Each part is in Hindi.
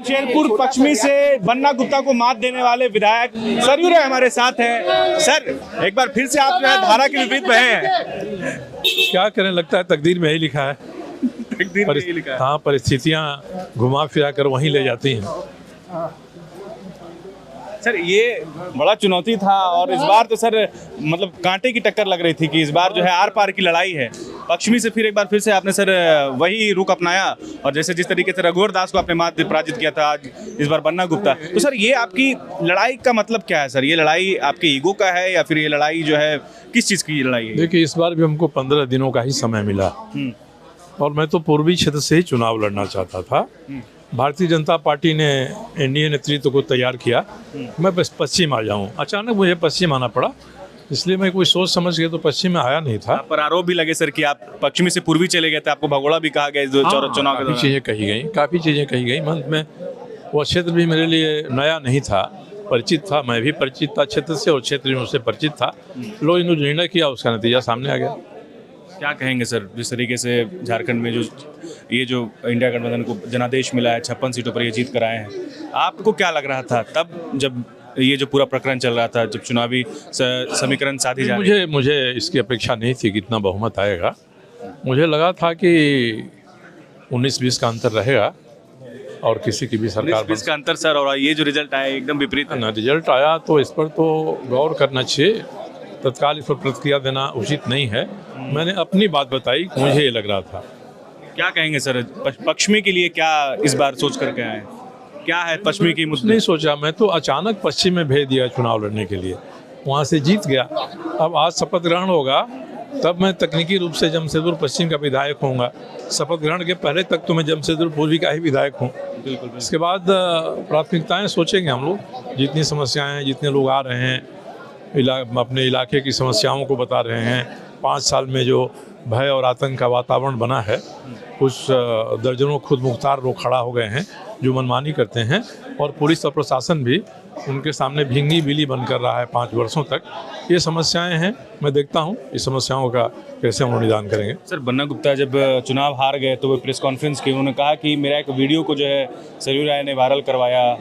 शेरपुर पश्चिमी से बन्ना गुप्ता को मात देने वाले विधायक सरयू राय हमारे साथ हैं। सर, एक बार फिर से आप जो है धारा के विपरीत बहे हैं। क्या करें, लगता है तकदीर में ही लिखा है। तकदीर में ही लिखा है। हाँ, परिस्थितियाँ घुमा फिरा कर वहीं ले जाती हैं। सर, ये बड़ा चुनौती था और इस बार तो सर मतलब कांटे की टक्कर लग रही थी कि इस बार जो है आर पार की लड़ाई है। पश्चिमी से फिर एक बार फिर से आपने सर वही रुख अपनाया और जैसे जिस तरीके से रघुवर दास को आपने मात पराजित किया था, आज इस बार बन्ना गुप्ता। तो सर ये आपकी लड़ाई का मतलब क्या है सर? ये लड़ाई आपके ईगो का है या फिर ये लड़ाई जो है किस चीज़ की लड़ाई है? देखिए, इस बार भी हमको 15 दिनों का ही समय मिला और मैं तो पूर्वी क्षेत्र से ही चुनाव लड़ना चाहता था। भारतीय जनता पार्टी ने एनडीए नेतृत्व को तैयार किया, मैं बस पश्चिम आ जाऊं। अचानक मुझे पश्चिम आना पड़ा, इसलिए मैं कोई सोच समझ के तो पश्चिम में आया नहीं था। पर आरोप भी लगे सर कि आप पश्चिमी से पूर्वी चले गए थे, आपको भगोड़ा भी कहा गया इस चुनाव के काफ़ी दौरान। चीज़ें कही गई, काफ़ी चीज़ें कही गई। मन में वो क्षेत्र भी मेरे लिए नया नहीं था, परिचित था। मैं भी परिचित था क्षेत्र से और क्षेत्र भी मुझसे परिचित था। लोगों ने निर्णय किया, उसका नतीजा सामने आ गया। क्या कहेंगे सर, जिस तरीके से झारखंड में जो इंडिया गठबंधन को जनादेश मिला है, 56 सीटों पर ये जीत कर आए हैं, आपको क्या लग रहा था तब जब ये जो पूरा प्रकरण चल रहा था, जब चुनावी समीकरण साधी जा रही थी? मुझे इसकी अपेक्षा नहीं थी कि इतना बहुमत आएगा। मुझे लगा था कि 19-20 का अंतर रहेगा और किसी की भी सरकार 20 का अंतर सर, और ये जो रिजल्ट आया एकदम विपरीत है। रिजल्ट आया तो इस पर तो गौर करना चाहिए, तत्काल इस पर प्रतिक्रिया देना उचित नहीं है। मैंने अपनी बात बताई, मुझे ये लग रहा था। क्या कहेंगे सर, पश्चिमी के लिए क्या इस बार सोच करके आए? क्या है पश्चिमी की मुद्दे? नहीं सोचा, मैं तो अचानक पश्चिम में भेज दिया चुनाव लड़ने के लिए, वहाँ से जीत गया। अब आज शपथ ग्रहण होगा, तब मैं तकनीकी रूप से जमशेदपुर पश्चिम का विधायक होऊंगा। शपथ ग्रहण के पहले तक तो मैं जमशेदपुर पूर्वी का ही विधायक हूँ। बिल्कुल। इसके बाद प्राथमिकताएं सोचेंगे हम लोग। जितनी समस्याएं, जितने लोग आ रहे हैं, अपने इलाके की समस्याओं को बता रहे हैं। 5 साल में जो भय और आतंक का वातावरण बना है, कुछ दर्जनों खुद मुख्तार लोग खड़ा हो गए हैं जो मनमानी करते हैं, और पुलिस और प्रशासन भी उनके सामने भींगी बिल्ली बनकर रहा है 5 वर्षों तक। ये समस्याएं हैं, मैं देखता हूं इस समस्याओं का कैसे हम निदान करेंगे। सर, बन्ना गुप्ता जब चुनाव हार गए तो वो प्रेस कॉन्फ्रेंस की, उन्होंने कहा कि मेरा एक वीडियो को जो है सरयू राय ने वायरल करवाया,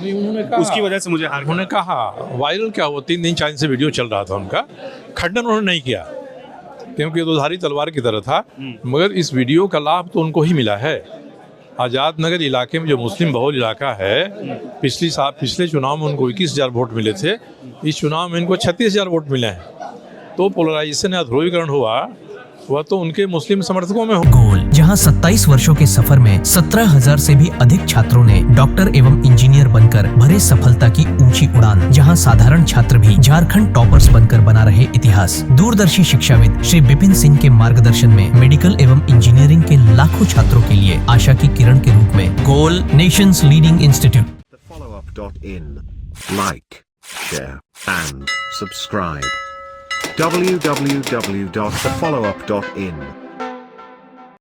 उसकी वजह से मुझे हार। उन्होंने कहा वायरल क्या हुआ, 3 दिन 4 दिन से वीडियो चल रहा था उनका। खंडन उन्होंने नहीं किया क्योंकि ये दुधारी तलवार की तरह था, मगर इस वीडियो का लाभ तो उनको ही मिला है। आज़ाद नगर इलाके में जो मुस्लिम बहुल इलाका है, पिछले चुनाव में उनको 21,000 वोट मिले थे, इस चुनाव में इनको 36,000 वोट मिले हैं। तो पोलराइजेशन या ध्रुवीकरण हुआ, वह तो उनके मुस्लिम समर्थकों में हो। गोल, जहां 27 वर्षों के सफर में 17,000 से भी अधिक छात्रों ने डॉक्टर एवं इंजीनियर बनकर भरे सफलता की ऊंची उड़ान, जहां साधारण छात्र भी झारखंड टॉपर्स बनकर बना रहे इतिहास। दूरदर्शी शिक्षाविद श्री विपिन सिंह के मार्गदर्शन में मेडिकल एवं इंजीनियरिंग के लाखों छात्रों के लिए आशा की किरण के रूप में Goal, nation's leading institute. thefollowup.in. Like, share and subscribe. www.thefollowup.in